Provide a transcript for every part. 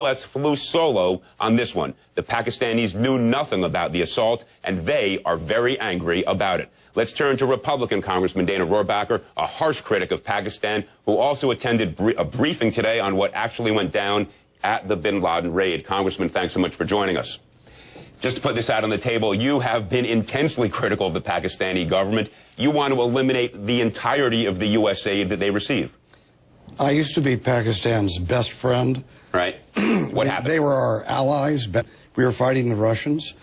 U.S. flew solo on this one. The Pakistanis knew nothing about the assault, and they are very angry about it. Let's turn to Republican Congressman Dana Rohrabacher, a harsh critic of Pakistan, who also attended a briefing today on what actually went down at the bin Laden raid. Congressman, thanks so much for joining us. Just to put this out on the table, you have been intensely critical of the Pakistani government. You want to eliminate the entirety of the U.S. aid that they receive. I used to be Pakistan's best friend. Right. What happened? They were our allies, but we were fighting the Russians.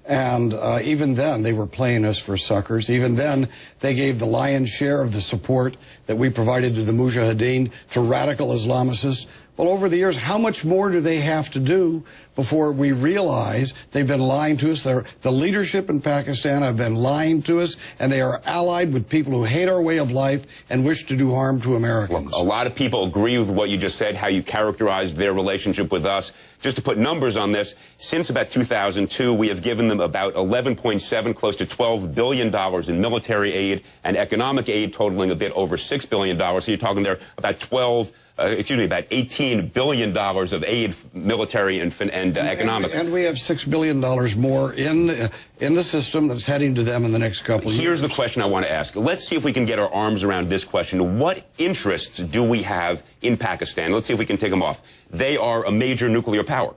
And even then, they were playing us for suckers. Even then, they gave the lion's share of the support that we provided to the Mujahideen, to radical Islamicists. Well, over the years, how much more do they have to do before we realize they've been lying to us? The leadership in Pakistan have been lying to us, and they are allied with people who hate our way of life and wish to do harm to Americans. Well, a lot of people agree with what you just said, how you characterized their relationship with us. Just to put numbers on this, since about 2002, we have given them about 11.7, close to $12 billion in military aid and economic aid totaling a bit over $6 billion. So you're talking there about about $18 billion of aid, military and economic. And we have $6 billion more in the system that's heading to them in the next couple of years. Here's the question I want to ask. Let's see if we can get our arms around this question. What interests do we have in Pakistan? Let's see if we can take them off. They are a major nuclear power.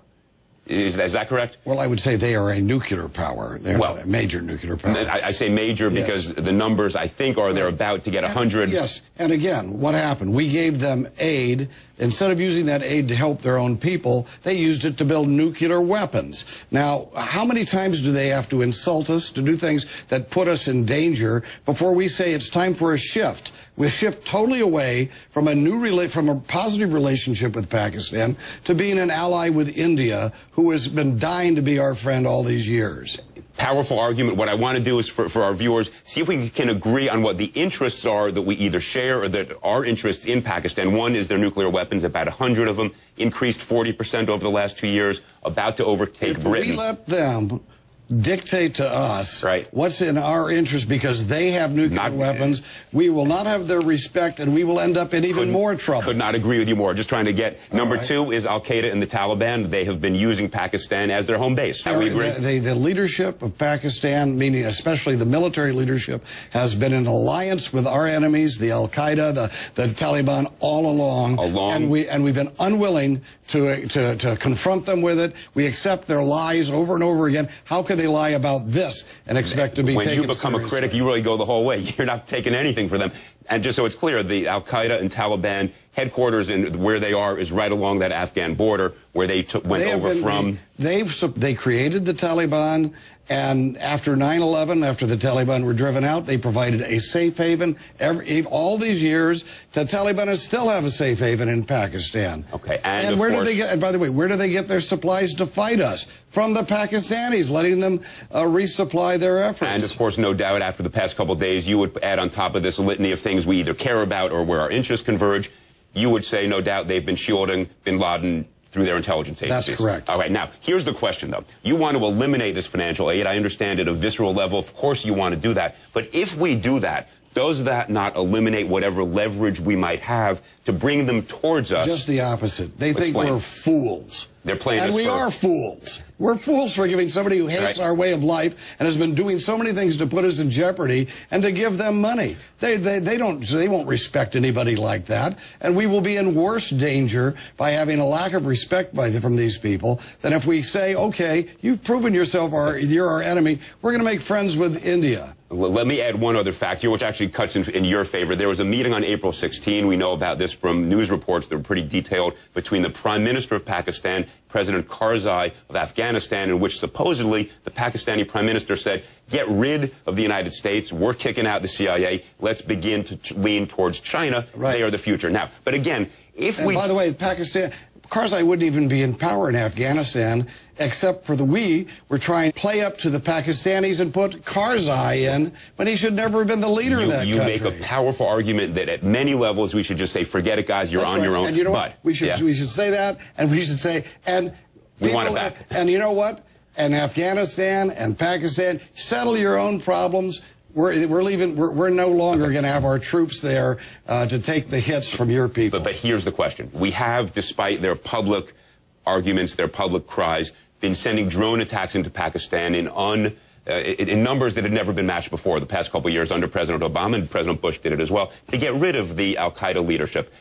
Is that correct? Well, I would say they are a nuclear power. They're not a major nuclear power. I say major because the numbers, I think, are they're about to get 100. Yes. And again, what happened? We gave them aid. Instead of using that aid to help their own people, they used it to build nuclear weapons. Now, how many times do they have to insult us, to do things that put us in danger before we say it's time for a shift? We shift totally away from a positive relationship with Pakistan to being an ally with India, who has been dying to be our friend all these years. Powerful argument. What I want to do is for our viewers, see if we can agree on what the interests are that we either share or that are interests in Pakistan. One is their nuclear weapons, about 100 of them, increased 40% over the last 2 years, about to overtake Britain. If we let them dictate to us what's in our interest because they have nuclear weapons, we will not have their respect, and we will end up in even more trouble. Could not agree with you more. Just trying to get number two is Al-Qaeda and the Taliban. They have been using Pakistan as their home base. We agree? The leadership of Pakistan, meaning especially the military leadership, has been in alliance with our enemies, the Al-Qaeda, the Taliban, all along. And we've been unwilling to confront them with it. We accept their lies over and over again. How could they lie about this and expect to be taken seriously? When you become a critic, you really go the whole way. You're not taking anything for them. And just so it's clear, the Al-Qaeda and Taliban headquarters and where they are is right along that Afghan border where they went over from. They created the Taliban, and after 9/11, after the Taliban were driven out, they provided a safe haven. All these years, the Taliban still have a safe haven in Pakistan. Okay, and where do they get? And by the way, where do they get their supplies to fight us? From the Pakistanis, letting them resupply their efforts. And of course, no doubt, after the past couple of days, you would add on top of this a litany of things we either care about or where our interests converge. You would say, no doubt, they've been shielding bin Laden through their intelligence agencies. That's correct. All right, now, here's the question, though. You want to eliminate this financial aid. I understand at a visceral level. Of course you want to do that. But if we do that, does that not eliminate whatever leverage we might have to bring them towards us? Just the opposite. They think we're fools. They're playing and we are fools. We're fools for giving somebody who hates our way of life and has been doing so many things to put us in jeopardy and to give them money. They won't respect anybody like that, and we will be in worse danger by having a lack of respect from these people than if we say, okay, you've proven yourself you're our enemy. We're going to make friends with India. Let me add one other fact here, which actually cuts in your favor. There was a meeting on April 16. We know about this from news reports that were pretty detailed between the Prime Minister of Pakistan, President Karzai of Afghanistan, in which supposedly the Pakistani Prime Minister said, get rid of the United States. We're kicking out the CIA. Let's begin to lean towards China. They are the future. Now, but again, by the way, Karzai wouldn't even be in power in Afghanistan, except for we're trying to play up to the Pakistanis and put Karzai in, when he should never have been the leader of that country. You make a powerful argument that at many levels we should just say, forget it, guys, you're on your own. And you know what? We should say that, and we should say, we want it back. And you know what? And Afghanistan and Pakistan, settle your own problems. We're leaving. We're no longer going to have our troops there to take the hits from your people. But here's the question: we have, despite their public arguments, their public cries, been sending drone attacks into Pakistan in numbers that had never been matched before the past couple of years under President Obama, and President Bush did it as well, to get rid of the al-Qaeda leadership.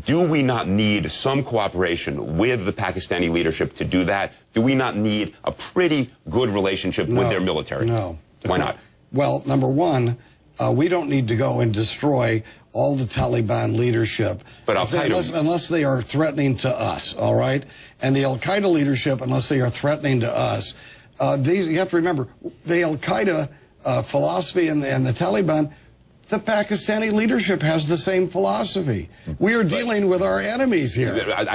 Do we not need some cooperation with the Pakistani leadership to do that? Do we not need a pretty good relationship with their military? No. Why not? Well, number one, we don't need to go and destroy all the Taliban leadership, but unless they are threatening to us, all right? And the al-Qaeda leadership, unless they are threatening to us, you have to remember, the al-Qaeda philosophy and the Taliban, the Pakistani leadership has the same philosophy. We are dealing with our enemies here. As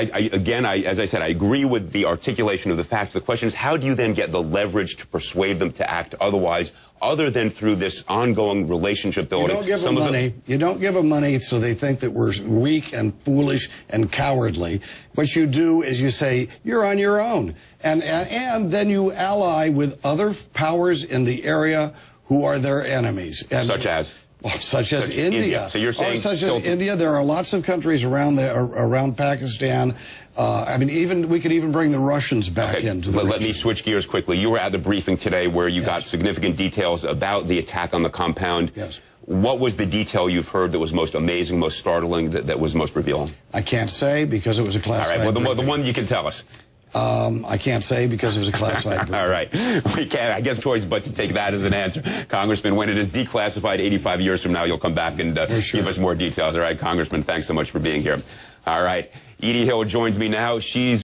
I said, I agree with the articulation of the facts. The question is, how do you then get the leverage to persuade them to act otherwise, other than through this ongoing relationship building? You don't give them money. You don't give them money so they think that we're weak and foolish and cowardly. What you do is you say, you're on your own. And then you ally with other powers in the area who are their enemies. And such as? Such as India. So you're saying such as India. There are lots of countries around Pakistan. I mean, we could even bring the Russians back into the region. Let me switch gears quickly. You were at the briefing today where you got significant details about the attack on the compound. Yes. What was the detail you've heard that was most amazing, most startling, that was most revealing? I can't say because it was a classified briefing. All right, well, the one you can tell us. I can't say because it was a classified briefing. All right. We can't, I guess, choice but to take that as an answer. Congressman, when it is declassified 85 years from now, you'll come back and give us more details. All right, Congressman, thanks so much for being here. All right. Edie Hill joins me now. She's